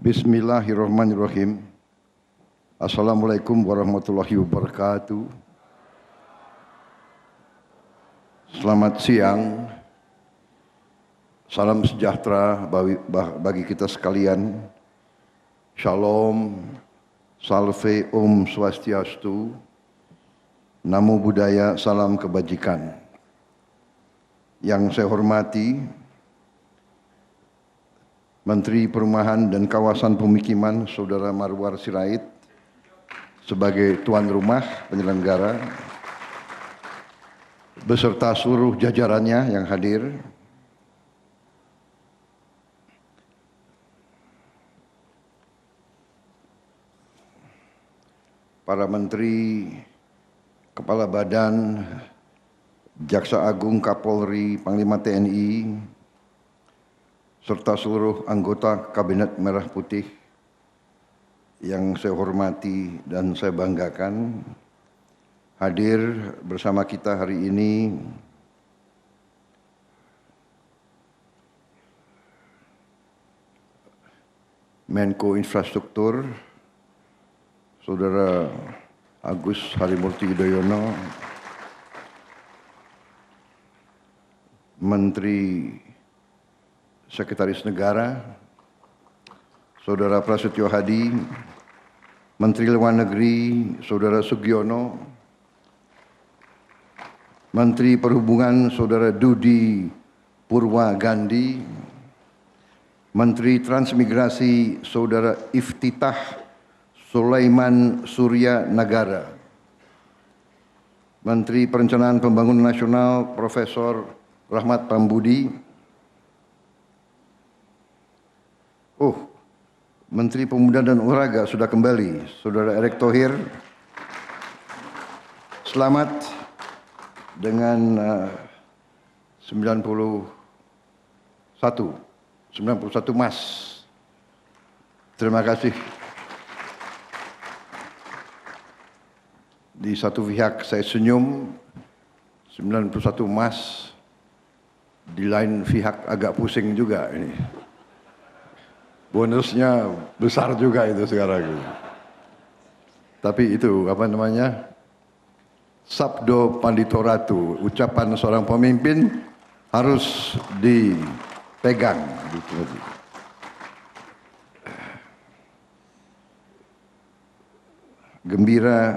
Bismillahirrahmanirrahim. Assalamualaikum warahmatullahi wabarakatuh. Selamat siang. Salam sejahtera bagi kita sekalian. Shalom, salve, om swastiastu. Namo Buddhaya, salam kebajikan. Yang saya hormati Menteri Perumahan dan Kawasan Pemukiman Saudara Marwar Sirait sebagai tuan rumah penyelenggara beserta seluruh jajarannya yang hadir, para menteri, kepala badan, Jaksa Agung, Kapolri, Panglima TNI, serta seluruh anggota Kabinet Merah Putih yang saya hormati dan saya banggakan, hadir bersama kita hari ini Menko Infrastruktur, Saudara Agus Harimurti Yudhoyono, Menteri Sekretaris Negara, Saudara Prasetyo Hadi, Menteri Luar Negeri, Saudara Sugiono, Menteri Perhubungan, Saudara Dudi Purwagandi, Menteri Transmigrasi, Saudara Iftitah Sulaiman Surya Nagara, Menteri Perencanaan Pembangunan Nasional, Profesor Rahmat Pambudi, Menteri Pemuda dan Olahraga sudah kembali, Saudara Erick Thohir. Selamat dengan 91 emas. Terima kasih. Di satu pihak saya senyum, 91 emas, di lain pihak agak pusing juga ini. Bonusnya besar juga itu sekarang. Tapi itu apa namanya? Sabdo Pandito Ratu, ucapan seorang pemimpin harus dipegang. Gembira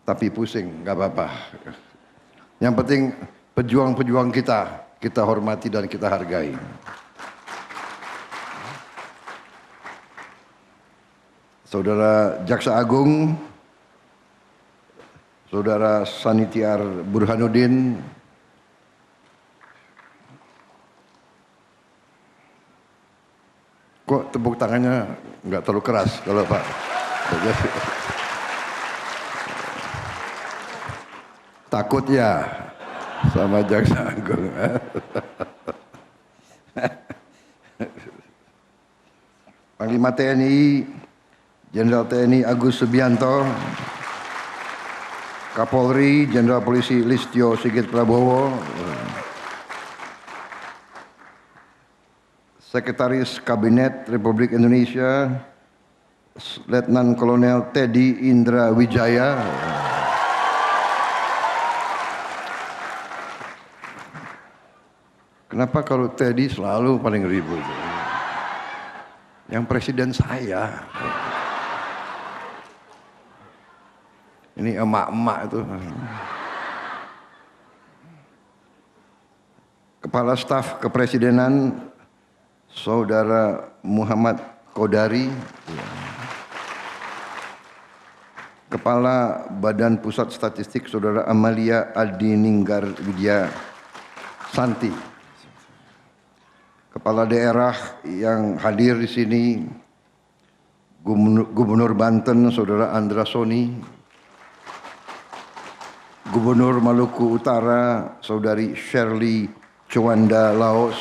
tapi pusing, nggak apa-apa. Yang penting pejuang-pejuang kita hormati dan kita hargai. Saudara Jaksa Agung, Saudara Sanitiar Burhanuddin, kok tepuk tangannya nggak terlalu keras kalau Pak? Takut ya sama Jaksa Agung. Panglima TNI, Jenderal TNI Agus Subianto, Kapolri Jenderal Polisi Listio Sigit Prabowo, Sekretaris Kabinet Republik Indonesia Letnan Kolonel Teddy Indra Wijaya, kenapa kalau Teddy selalu paling ribut? Yang presiden saya. Ini emak-emak itu. Kepala Staf Kepresidenan Saudara Muhammad Kodari, Kepala Badan Pusat Statistik Saudara Amalia Adininggar Widya Santi, Kepala Daerah yang hadir di sini, Gubernur Banten Saudara Andra Soni, Gubernur Maluku Utara Saudari Shirley Chowanda Laos.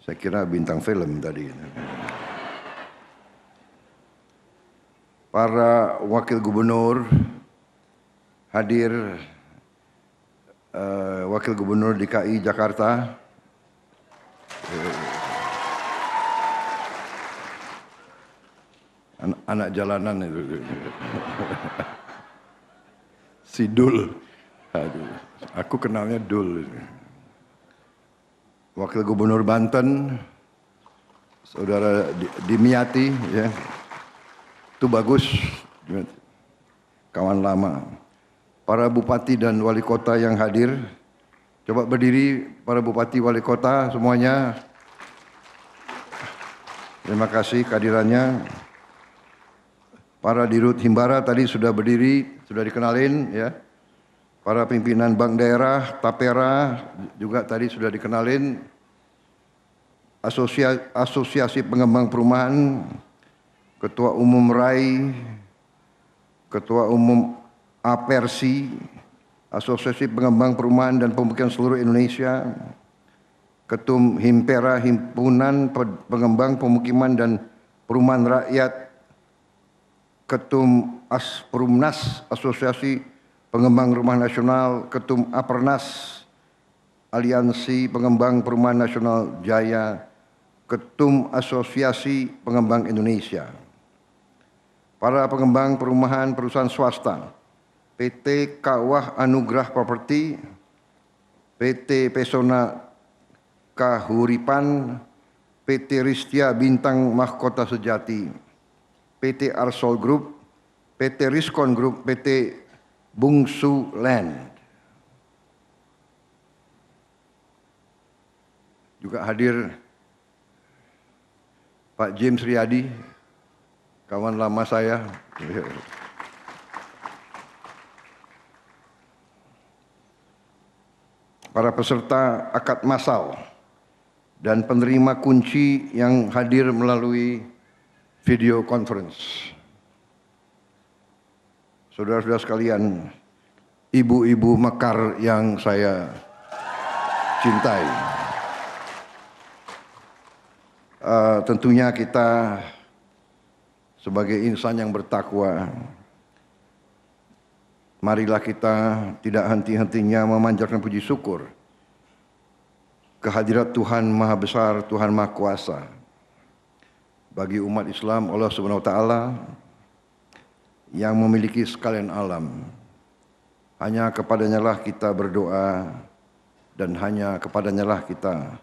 Saya kira bintang film tadi. Para wakil gubernur hadir, Wakil Gubernur DKI Jakarta, Anak jalanan itu. Si Dul. Aduh, aku kenalnya Dul. Wakil Gubernur Banten, Saudara Dimyati, ya. Itu bagus, kawan lama. Para bupati dan wali kota yang hadir, coba berdiri para bupati wali kota semuanya. Terima kasih kehadirannya. Para dirut Himbara tadi sudah berdiri, sudah dikenalin, ya. Para pimpinan bank daerah, Tapera juga tadi sudah dikenalin. Asosiasi Pengembang Perumahan, Ketua Umum RAI, Ketua Umum Apersi, Asosiasi Pengembang Perumahan dan Pemukiman Seluruh Indonesia, Ketum Himpera, Himpunan Pengembang Pemukiman dan Perumahan Rakyat, Ketum Asperumnas, Asosiasi Pengembang Rumah Nasional, Ketum Apernas, Aliansi Pengembang Perumahan Nasional Jaya, Ketum Asosiasi Pengembang Indonesia. Para pengembang perumahan perusahaan swasta, PT Kawah Anugrah Property, PT Pesona Kahuripan, PT Ristia Bintang Mahkota Sejati, PT Arsol Group, PT Riskon Group, PT Bungsu Land. Juga hadir Pak James Riyadi, kawan lama saya. Para peserta akad massal dan penerima kunci yang hadir melalui video conference. Saudara-saudara sekalian, ibu-ibu mekar yang saya cintai. Tentunya kita sebagai insan yang bertakwa, marilah kita tidak henti-hentinya memanjatkan puji syukur kehadirat Tuhan Maha Besar, Tuhan Maha Kuasa. Bagi umat Islam, Allah Subhanahu wa taala yang memiliki sekalian alam. Hanya kepadanya lah kita berdoa dan hanya kepadanya lah kita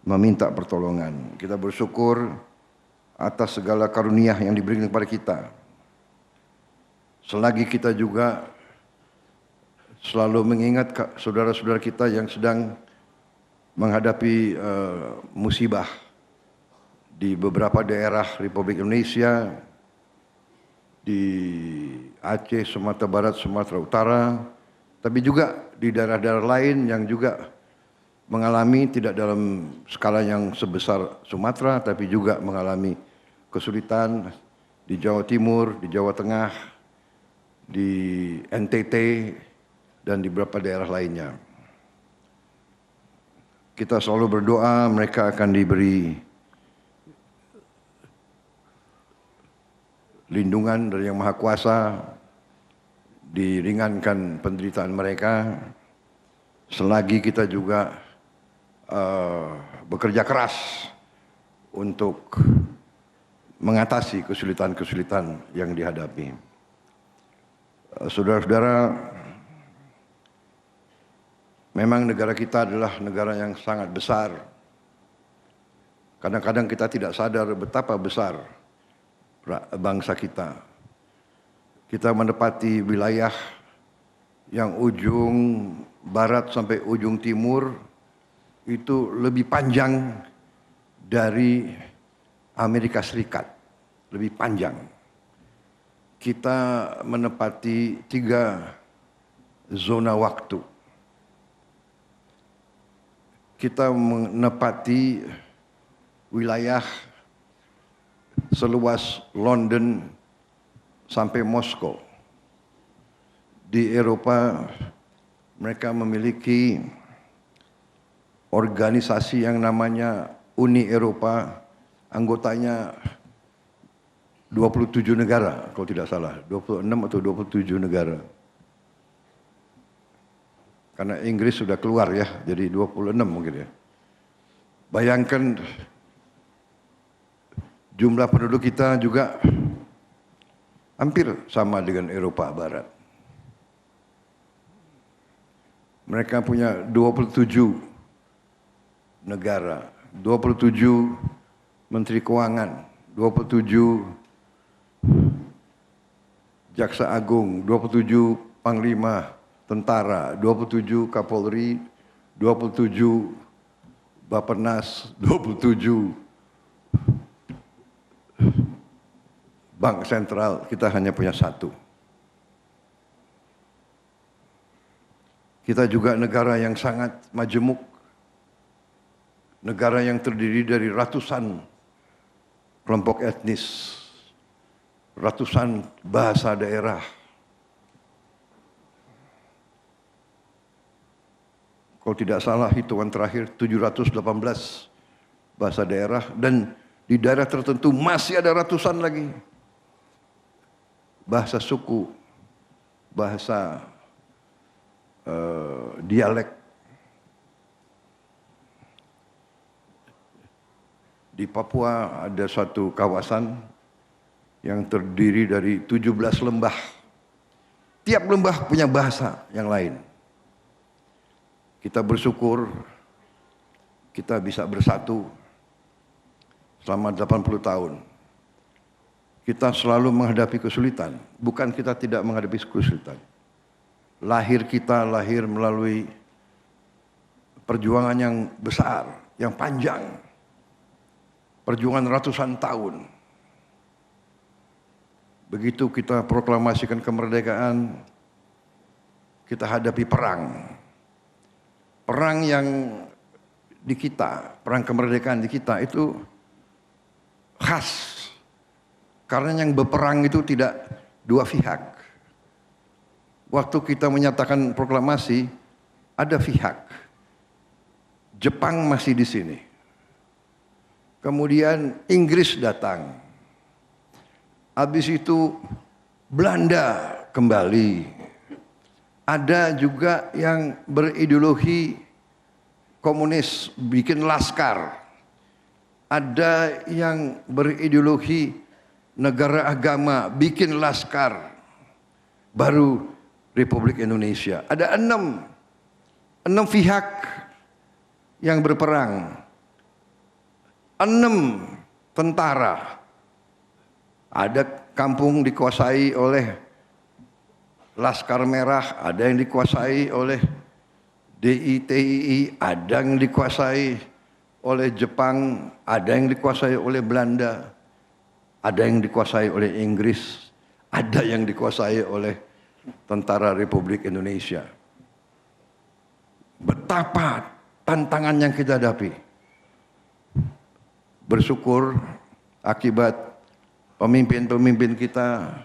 meminta pertolongan. Kita bersyukur atas segala karunia yang diberikan kepada kita. Selagi kita juga selalu mengingat saudara-saudara kita yang sedang menghadapi musibah di beberapa daerah Republik Indonesia, di Aceh, Sumatera Barat, Sumatera Utara, tapi juga di daerah-daerah lain yang juga mengalami tidak dalam skala yang sebesar Sumatera, tapi juga mengalami kesulitan di Jawa Timur, di Jawa Tengah, di NTT, dan di beberapa daerah lainnya. Kita selalu berdoa mereka akan diberi lindungan dari Yang Maha Kuasa, diringankan penderitaan mereka, selagi kita juga bekerja keras untuk mengatasi kesulitan-kesulitan yang dihadapi. Saudara-saudara, memang negara kita adalah negara yang sangat besar. Kadang-kadang kita tidak sadar betapa besar bangsa kita. Kita menepati wilayah yang ujung barat sampai ujung timur itu lebih panjang dari Amerika Serikat, lebih panjang. Kita menepati 3 zona waktu. Kita menepati wilayah seluas London sampai Moskow. Di Eropa mereka memiliki organisasi yang namanya Uni Eropa, anggotanya 27 negara kalau tidak salah, 26 atau 27 negara. Karena Inggris sudah keluar ya, jadi 26 mungkin ya. Bayangkan jumlah penduduk kita juga hampir sama dengan Eropa Barat. Mereka punya 27 negara, 27 menteri keuangan, 27 jaksa agung, 27 panglima tentara, 27 kapolri, 27 Bappenas, 27 bank sentral. Kita hanya punya satu. Kita juga negara yang sangat majemuk, negara yang terdiri dari ratusan kelompok etnis, ratusan bahasa daerah. Kalau tidak salah hitungan terakhir 718 bahasa daerah, dan di daerah tertentu masih ada ratusan lagi bahasa suku, bahasa dialek. Di Papua ada suatu kawasan yang terdiri dari 17 lembah. Tiap lembah punya bahasa yang lain. Kita bersyukur kita bisa bersatu selama 80 tahun. Kita selalu menghadapi kesulitan, bukan kita tidak menghadapi kesulitan. Lahir kita lahir melalui perjuangan yang besar, yang panjang. Perjuangan ratusan tahun. Begitu kita proklamasikan kemerdekaan, kita hadapi perang. Perang yang di kita, perang kemerdekaan di kita itu khas. Karena yang berperang itu tidak dua pihak. Waktu kita menyatakan proklamasi, ada pihak. Jepang masih di sini. Kemudian Inggris datang. Habis itu Belanda kembali. Ada juga yang berideologi komunis, bikin laskar. Ada yang berideologi negara agama, bikin laskar. Baru Republik Indonesia. Ada enam pihak yang berperang. 6 tentara. Ada kampung dikuasai oleh Laskar Merah, ada yang dikuasai oleh DITII, ada yang dikuasai oleh Jepang, ada yang dikuasai oleh Belanda, ada yang dikuasai oleh Inggris, ada yang dikuasai oleh Tentara Republik Indonesia. Betapa tantangan yang kita hadapi. Bersyukur akibat pemimpin-pemimpin kita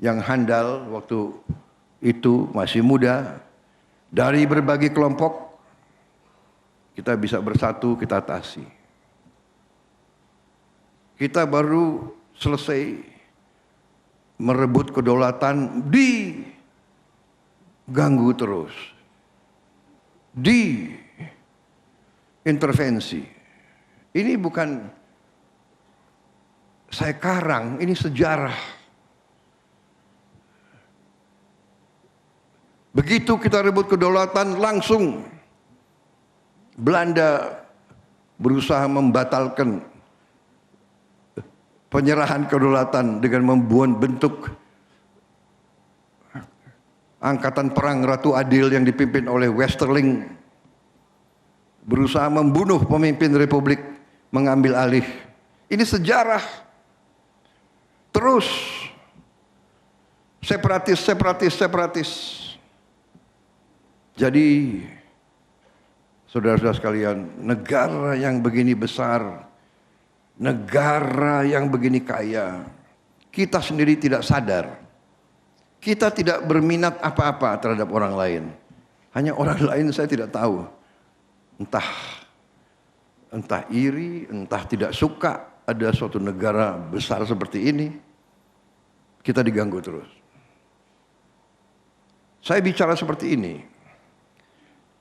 yang handal waktu itu masih muda, dari berbagai kelompok kita bisa bersatu, kita atasi. Kita baru selesai merebut kedaulatan, diganggu terus, diintervensi. Ini bukan saya karang, ini sejarah. Begitu kita rebut kedaulatan, langsung Belanda berusaha membatalkan penyerahan kedaulatan dengan membuat bentuk angkatan perang Ratu Adil yang dipimpin oleh Westerling, berusaha membunuh pemimpin republik, mengambil alih. Ini sejarah. Terus separatis. Jadi saudara-saudara sekalian, negara yang begini besar, negara yang begini kaya, kita sendiri tidak sadar. Kita tidak berminat apa-apa terhadap orang lain. Hanya orang lain saya tidak tahu. Entah iri, entah tidak suka ada suatu negara besar seperti ini. Kita diganggu terus. Saya bicara seperti ini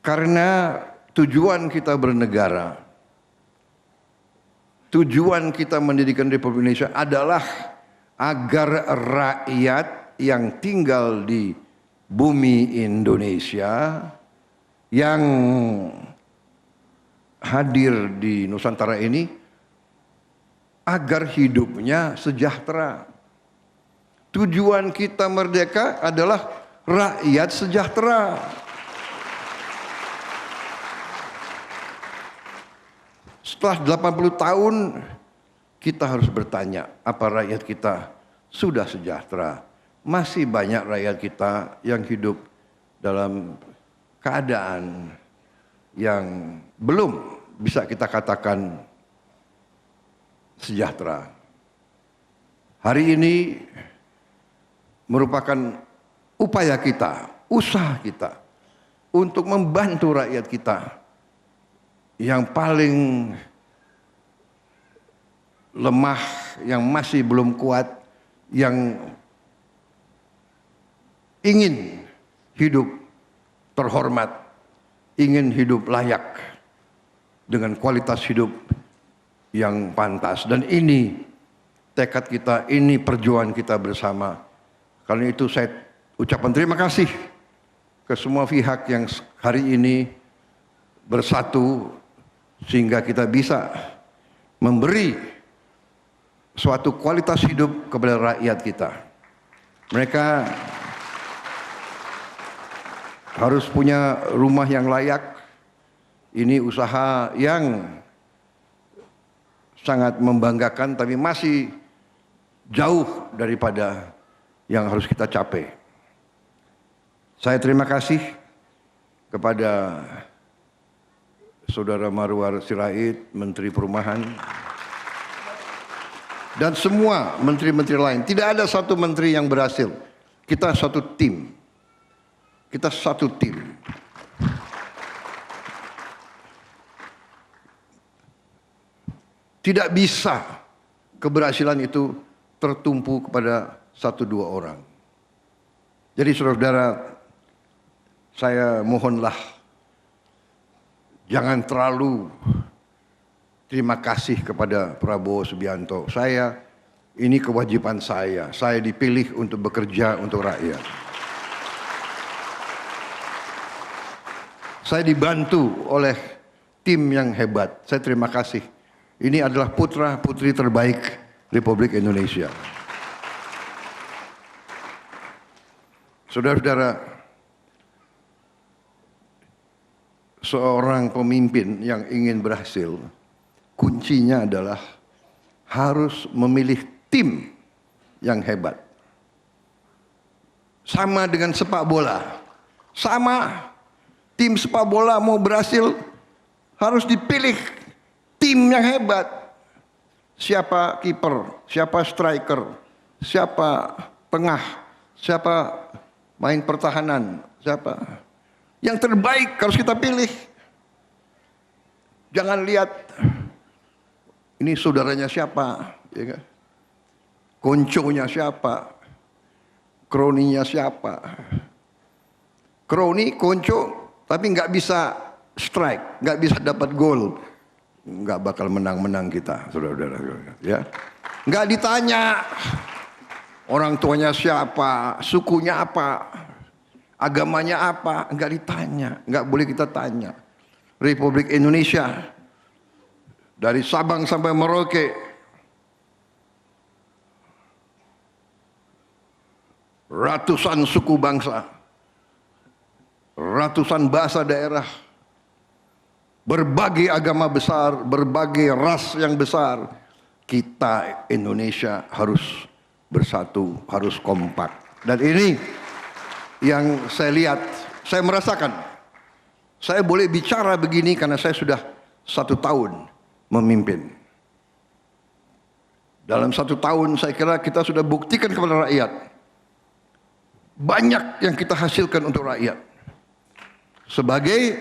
karena tujuan kita bernegara tujuan kita mendirikan Republik Indonesia adalah agar rakyat yang tinggal di bumi Indonesia, yang hadir di Nusantara ini, agar hidupnya sejahtera. Tujuan kita merdeka adalah rakyat sejahtera. Setelah 80 tahun kita harus bertanya, apa rakyat kita sudah sejahtera? Masih banyak rakyat kita yang hidup dalam keadaan yang belum bisa kita katakan sejahtera. Hari ini merupakan upaya kita, usaha kita untuk membantu rakyat kita yang paling lemah, yang masih belum kuat, yang ingin hidup terhormat, ingin hidup layak dengan kualitas hidup yang pantas. Dan ini tekad kita, ini perjuangan kita bersama. Karena itu saya ucapkan terima kasih ke semua pihak yang hari ini bersatu sehingga kita bisa memberi suatu kualitas hidup kepada rakyat kita. Mereka harus punya rumah yang layak. Ini usaha yang sangat membanggakan, tapi masih jauh daripada yang harus kita capai. Saya terima kasih kepada Saudara Marwar Sirait, Menteri Perumahan, dan semua menteri-menteri lain. Tidak ada satu menteri yang berhasil. Kita satu tim. Kita satu tim. Tidak bisa keberhasilan itu tertumpu kepada satu dua orang. Jadi saudara-saudara, saya mohonlah jangan terlalu terima kasih kepada Prabowo Subianto. Ini kewajiban saya. Saya dipilih untuk bekerja untuk rakyat. Saya dibantu oleh tim yang hebat. Saya terima kasih. Ini adalah putra-putri terbaik Republik Indonesia. Saudara-saudara, seorang pemimpin yang ingin berhasil, kuncinya adalah harus memilih tim yang hebat. Sama dengan sepak bola. Sama, tim sepak bola mau berhasil harus dipilih tim yang hebat. Siapa kiper, siapa striker, siapa tengah, siapa main pertahanan, siapa. Yang terbaik harus kita pilih. Jangan lihat ini saudaranya siapa, ya kan? Konconya siapa, kroninya siapa. Kroni, konco, tapi nggak bisa strike, nggak bisa dapat gol, nggak bakal menang-menang kita, saudara-saudara. Ya, nggak ditanya orang tuanya siapa, sukunya apa, agamanya apa, nggak ditanya, nggak boleh kita tanya. Republik Indonesia dari Sabang sampai Merauke, ratusan suku bangsa, ratusan bahasa daerah, berbagai agama besar, berbagai ras yang besar. Kita Indonesia harus bersatu, harus kompak. Dan ini yang saya lihat, saya merasakan. Saya boleh bicara begini karena saya sudah 1 tahun memimpin. Dalam 1 tahun saya kira kita sudah buktikan kepada rakyat. Banyak yang kita hasilkan untuk rakyat. Sebagai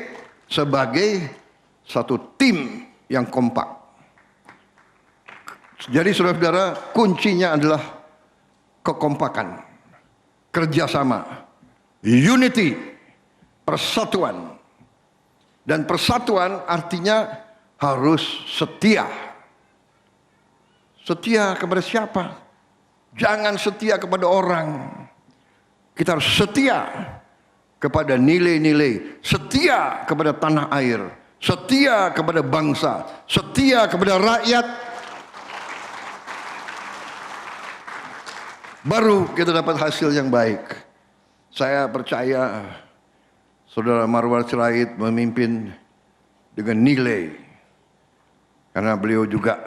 satu tim yang kompak. Jadi saudara-saudara, kuncinya adalah kekompakan, kerjasama, unity, persatuan. Dan persatuan artinya harus setia, Setia kepada siapa? Jangan setia kepada orang. Kita harus setia kepada nilai-nilai, setia kepada tanah air, setia kepada bangsa, setia kepada rakyat. Baru kita dapat hasil yang baik. Saya percaya Saudara Marwar Sirait memimpin dengan nilai, karena beliau juga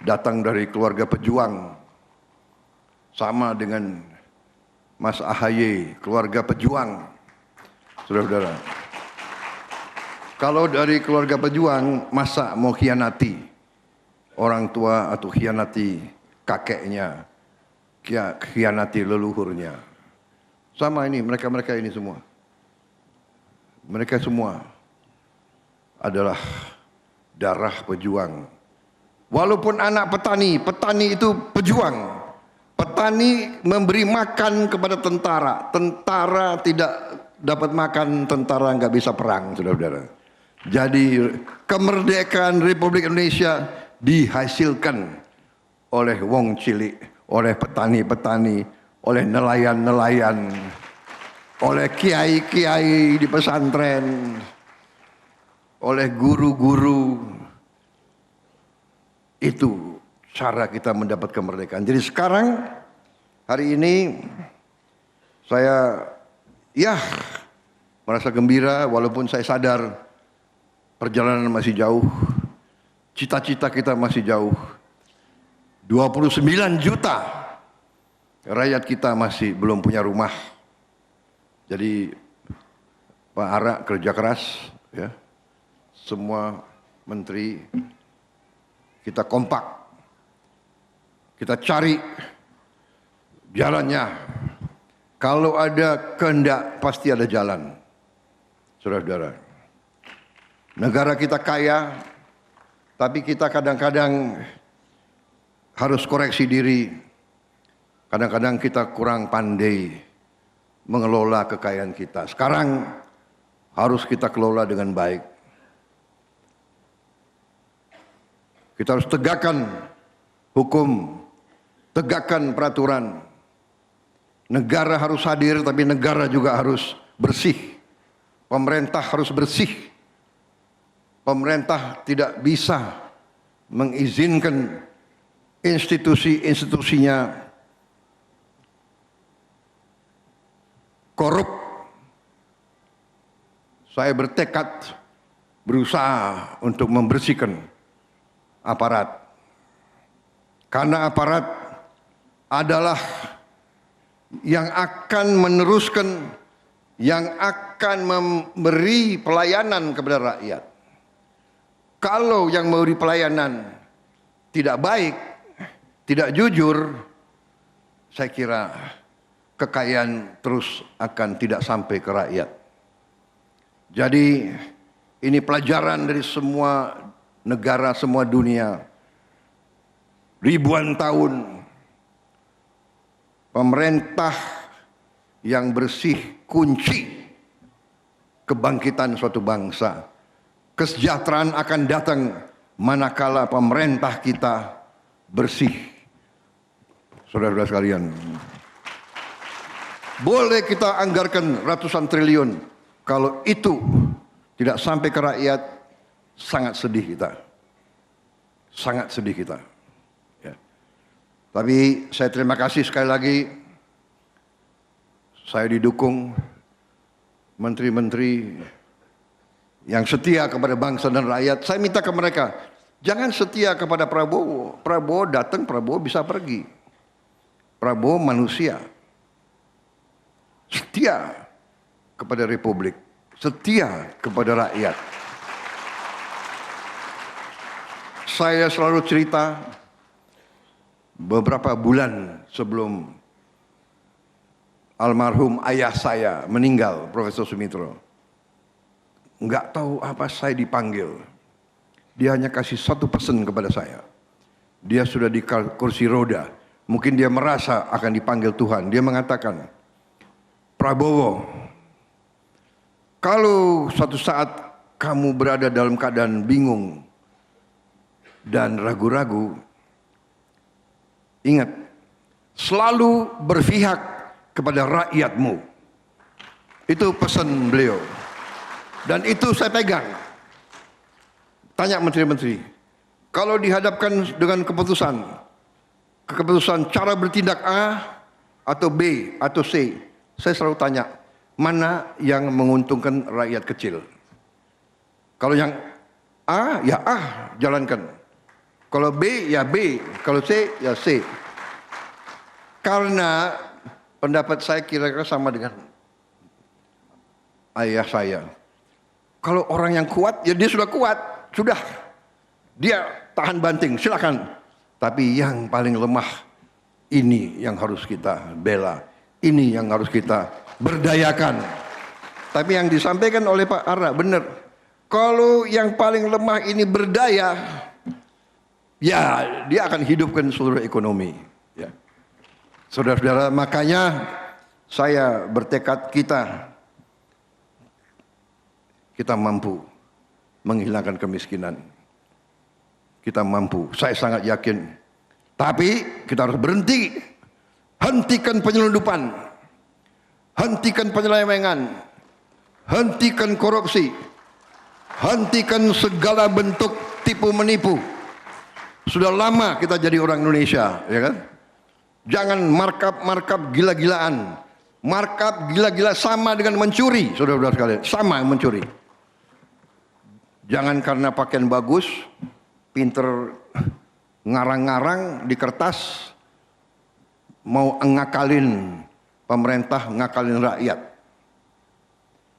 datang dari keluarga pejuang, sama dengan Mas AHY, keluarga pejuang, saudara-saudara. Kalau dari keluarga pejuang, masa mau khianati orang tua atau khianati kakeknya, khianati leluhurnya. Sama ini, mereka-mereka ini semua. Mereka semua adalah darah pejuang. Walaupun anak petani, petani itu pejuang. Petani memberi makan kepada tentara. Tentara tidak dapat makan, tentara nggak bisa perang, saudara-saudara. Jadi kemerdekaan Republik Indonesia dihasilkan oleh wong cilik, oleh petani-petani, oleh nelayan-nelayan, oleh kiai-kiai di pesantren, oleh guru-guru. Itu cara kita mendapat kemerdekaan. Jadi sekarang, hari ini, saya merasa gembira walaupun saya sadar perjalanan masih jauh, cita-cita kita masih jauh. 29 juta rakyat kita masih belum punya rumah. Jadi Pak Ara kerja keras, ya. Semua menteri kita kompak, kita cari jalannya. Kalau ada kehendak pasti ada jalan, saudara-saudara. Negara kita kaya, tapi kita kadang-kadang harus koreksi diri. Kadang-kadang kita kurang pandai mengelola kekayaan kita. Sekarang harus kita kelola dengan baik. Kita harus tegakkan hukum, tegakkan peraturan. Negara harus hadir, tapi negara juga harus bersih. Pemerintah harus bersih. Pemerintah tidak bisa mengizinkan institusi-institusinya korup. Saya bertekad berusaha untuk membersihkan aparat. Karena aparat adalah yang akan meneruskan, yang akan memberi pelayanan kepada rakyat. Kalau yang memberi pelayanan tidak baik, tidak jujur, saya kira kekayaan terus akan tidak sampai ke rakyat. Jadi ini pelajaran dari semua negara, semua dunia. Ribuan tahun pemerintah yang bersih kunci kebangkitan suatu bangsa. Kesejahteraan akan datang manakala pemerintah kita bersih. Saudara-saudara sekalian, boleh kita anggarkan ratusan triliun, kalau itu tidak sampai ke rakyat, sangat sedih kita. Sangat sedih kita. Ya. Tapi saya terima kasih sekali lagi. Saya didukung menteri-menteri yang setia kepada bangsa dan rakyat. Saya minta ke mereka, jangan setia kepada Prabowo. Prabowo datang, Prabowo bisa pergi. Prabowo manusia. Setia kepada Republik. Setia kepada rakyat. Saya selalu cerita, beberapa bulan sebelum almarhum ayah saya meninggal, Profesor Sumitro, nggak tahu apa saya dipanggil. Dia hanya kasih satu pesan kepada saya. Dia sudah di kursi roda. Mungkin dia merasa akan dipanggil Tuhan. Dia mengatakan, Prabowo, kalau suatu saat kamu berada dalam keadaan bingung dan ragu-ragu, Ingat, selalu berpihak kepada rakyatmu. Itu pesan beliau. Dan itu saya pegang. Tanya menteri-menteri, kalau dihadapkan dengan keputusan cara bertindak A atau B atau C, saya selalu tanya, mana yang menguntungkan rakyat kecil? Kalau yang A, ya A, jalankan. Kalau B, ya B. Kalau C, ya C. Karena pendapat saya kira-kira sama dengan ayah saya. Kalau orang yang kuat, ya dia sudah kuat. Sudah. Dia tahan banting, silakan. Tapi yang paling lemah, ini yang harus kita bela. Ini yang harus kita berdayakan. Tapi yang disampaikan oleh Pak Ara benar. Kalau yang paling lemah ini berdaya, ya dia akan hidupkan seluruh ekonomi. Ya. Saudara-saudara, makanya saya bertekad kita mampu menghilangkan kemiskinan. Kita mampu, saya sangat yakin. Tapi kita harus berhenti. Hentikan penyelundupan. Hentikan penyelewengan. Hentikan korupsi. Hentikan segala bentuk tipu menipu. Sudah lama kita jadi orang Indonesia, ya kan? Jangan markup gila-gilaan. Markup gila-gila sama dengan mencuri, saudara-saudara sekalian. Sama mencuri. Jangan karena pakaian bagus, pinter ngarang-ngarang di kertas, mau ngakalin pemerintah, ngakalin rakyat.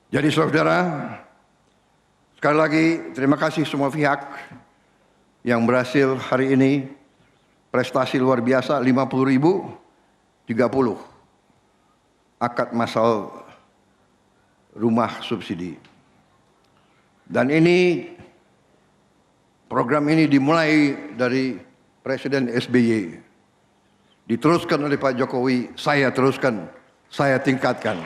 Jadi saudara, sekali lagi terima kasih semua pihak yang berhasil hari ini. Prestasi luar biasa, 50.000, 30 akad masal rumah subsidi. Dan ini, program ini dimulai dari Presiden SBY. Diteruskan oleh Pak Jokowi, saya teruskan, saya tingkatkan.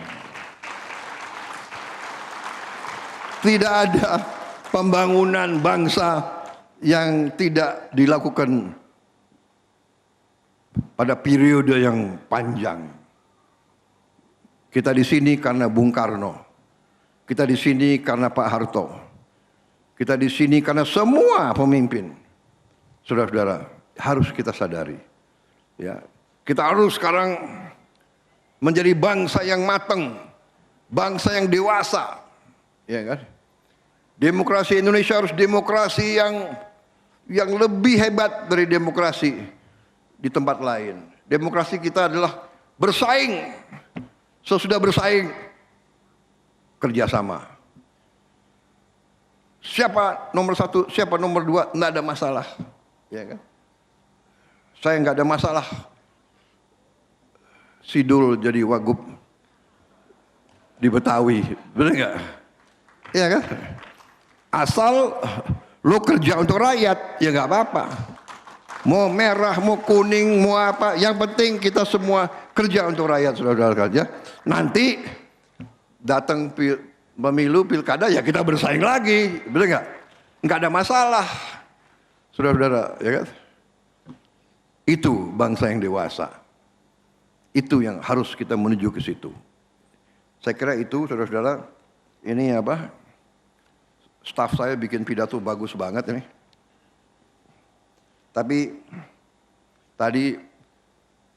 Tidak ada pembangunan bangsa yang tidak dilakukan pada periode yang panjang. Kita di sini karena Bung Karno. Kita di sini karena Pak Harto. Kita di sini karena semua pemimpin. Saudara-saudara, harus kita sadari. Ya, kita harus sekarang menjadi bangsa yang matang, bangsa yang dewasa. Ya kan? Demokrasi Indonesia harus demokrasi yang lebih hebat dari demokrasi di tempat lain. Demokrasi kita adalah bersaing. Sesudah bersaing, kerjasama. Siapa nomor satu, siapa nomor dua, tidak ada masalah. Ya kan? Saya nggak ada masalah. Sidul jadi wagub di Betawi, benar nggak? Iya kan? Asal lo kerja untuk rakyat, ya nggak apa-apa. Mau merah, mau kuning, mau apa, yang penting kita semua kerja untuk rakyat, saudara-saudara kerja. Nanti datang pemilu, pilkada, ya kita bersaing lagi, benar nggak? Nggak ada masalah, saudara-saudara, ya kan? Itu bangsa yang dewasa. Itu yang harus kita menuju ke situ. Saya kira itu, saudara-saudara, ini apa? Staf saya bikin pidato bagus banget ini. Tapi tadi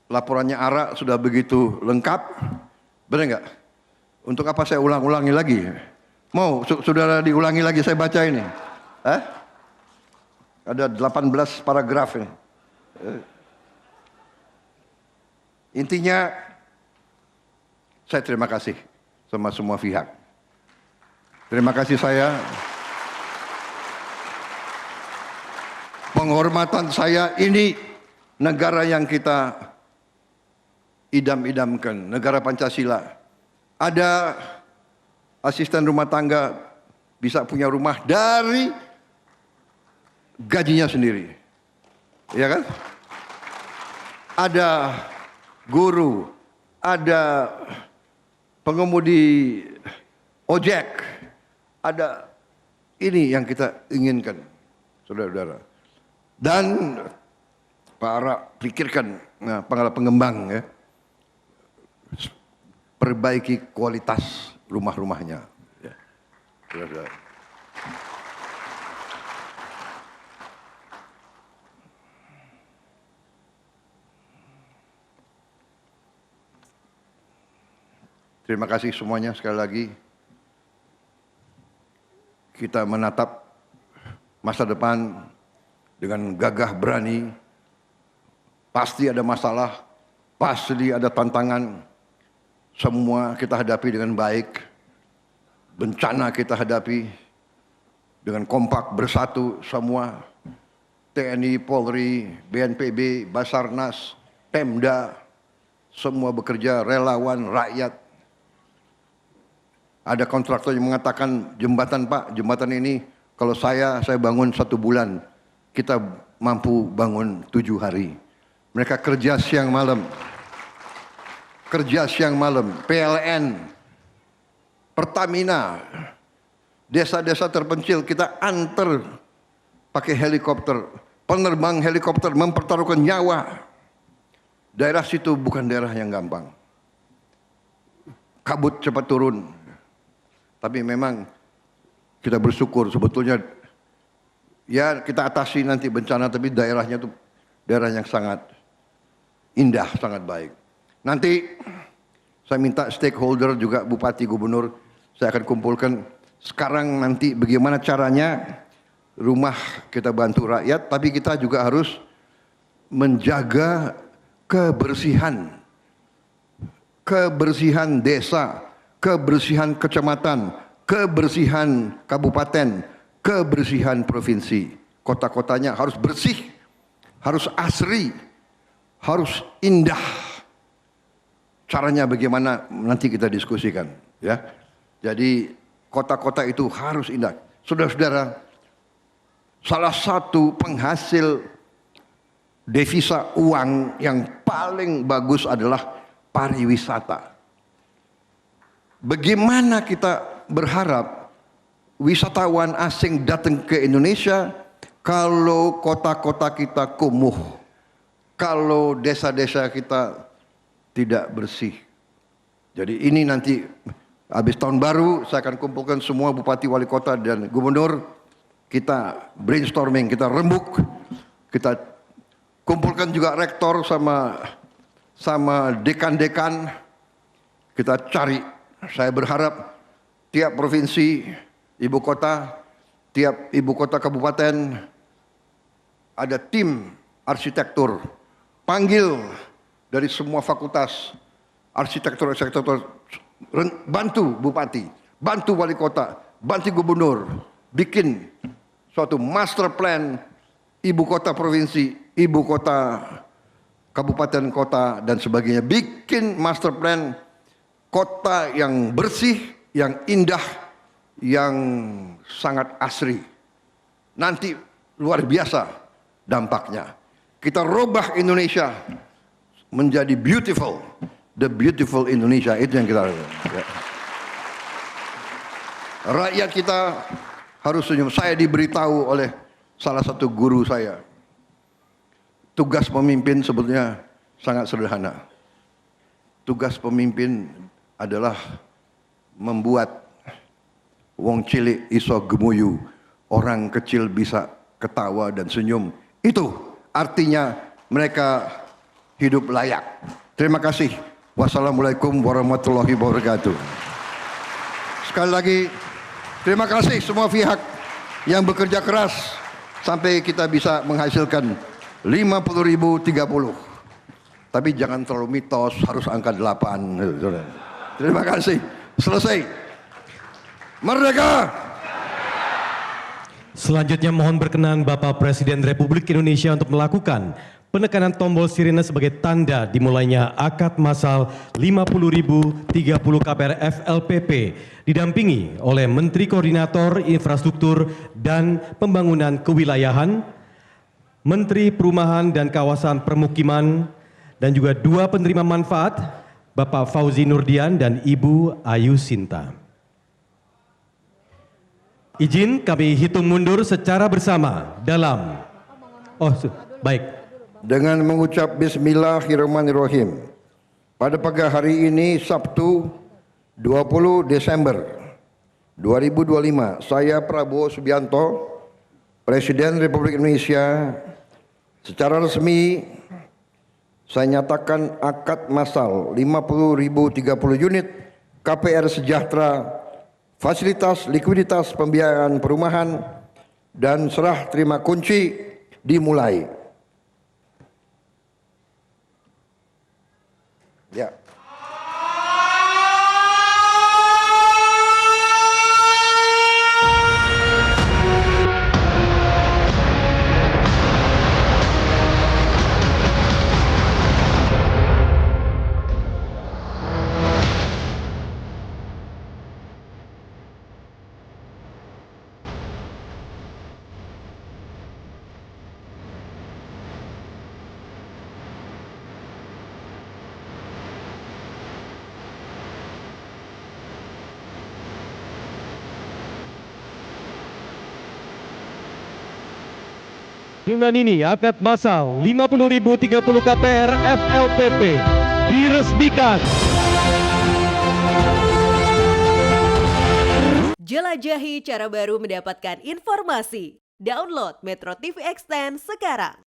laporannya Ara sudah begitu lengkap, benar nggak? Untuk apa saya ulang-ulangi lagi? Mau saudara diulangi lagi saya baca ini? Ada 18 paragraf ini. Intinya saya terima kasih sama semua pihak. Terima kasih saya. Penghormatan saya, ini negara yang kita idam-idamkan, negara Pancasila. Ada asisten rumah tangga bisa punya rumah dari gajinya sendiri. Ya kan? Ada guru, ada pengemudi ojek, ada, ini yang kita inginkan, saudara-saudara. Dan Pak Ara pikirkan pengembang ya, perbaiki kualitas rumah-rumahnya. Ya. Terima kasih semuanya sekali lagi. Kita menatap masa depan dengan gagah berani. Pasti ada masalah, pasti ada tantangan. Semua kita hadapi dengan baik. Bencana kita hadapi dengan kompak bersatu semua. TNI, Polri, BNPB, Basarnas, Pemda, semua bekerja, relawan, rakyat. Ada kontraktor yang mengatakan jembatan Pak, jembatan ini kalau saya bangun 1 bulan, kita mampu bangun 7 hari. Mereka kerja siang malam. Kerja siang malam, PLN, Pertamina, desa-desa terpencil kita antar pakai helikopter. Penerbang helikopter mempertaruhkan nyawa. Daerah situ bukan daerah yang gampang. Kabut cepat turun. Tapi memang kita bersyukur sebetulnya ya kita atasi nanti bencana, tapi daerahnya itu daerah yang sangat indah, sangat baik. Nanti saya minta stakeholder juga bupati, gubernur, saya akan kumpulkan sekarang nanti bagaimana caranya rumah kita bantu rakyat, tapi kita juga harus menjaga kebersihan. Kebersihan desa, kebersihan kecamatan, kebersihan kabupaten, kebersihan provinsi. Kota-kotanya harus bersih, harus asri, harus indah. Caranya bagaimana nanti kita diskusikan, ya. Jadi kota-kota itu harus indah. Saudara-saudara, salah satu penghasil devisa uang yang paling bagus adalah pariwisata. Bagaimana kita berharap wisatawan asing datang ke Indonesia kalau kota-kota kita kumuh, kalau desa-desa kita tidak bersih. Jadi ini nanti habis tahun baru saya akan kumpulkan semua bupati, wali kota dan gubernur, kita brainstorming, kita rembuk, kita kumpulkan juga rektor sama dekan-dekan, kita cari. Saya berharap tiap provinsi, ibu kota, tiap ibu kota kabupaten ada tim arsitektur. Panggil dari semua fakultas arsitektur, bantu bupati, bantu wali kota, bantu gubernur, bikin suatu master plan ibu kota provinsi, ibu kota kabupaten kota dan sebagainya. Bikin master plan kota yang bersih, yang indah, yang sangat asri. Nanti luar biasa dampaknya. Kita rubah Indonesia menjadi beautiful. The beautiful Indonesia, itu yang kita lakukan. Ya. Rakyat kita harus senyum. Saya diberitahu oleh salah satu guru saya. Tugas pemimpin sebetulnya sangat sederhana. Tugas pemimpin adalah membuat wong cilik iso gemuyu, orang kecil bisa ketawa dan senyum. Itu artinya mereka hidup layak. Terima kasih. Wassalamualaikum warahmatullahi wabarakatuh. Sekali lagi terima kasih semua pihak yang bekerja keras sampai kita bisa menghasilkan 50.030. Tapi jangan terlalu mitos harus angka 8. Terima kasih. Selesai. Merdeka! Selanjutnya mohon berkenan Bapak Presiden Republik Indonesia untuk melakukan penekanan tombol sirine sebagai tanda dimulainya akad massal 50.030 KPR FLPP didampingi oleh Menteri Koordinator Infrastruktur dan Pembangunan Kewilayahan, Menteri Perumahan dan Kawasan Permukiman, dan juga 2 penerima manfaat, Bapak Fauzi Nurdian dan Ibu Ayu Sinta. Izin kami hitung mundur secara bersama dalam... baik. dengan mengucap Bismillahirrahmanirrahim. Pada pagi hari ini Sabtu 20 Desember 2025, saya Prabowo Subianto, Presiden Republik Indonesia, secara resmi saya nyatakan akad massal 50.030 unit KPR Sejahtera, fasilitas likuiditas pembiayaan perumahan, dan serah terima kunci dimulai. Ya. Dengan ini akad massal 50.030 KPR FLPP diresmikan. Jelajahi cara baru mendapatkan informasi. Download Metro TV Extend sekarang.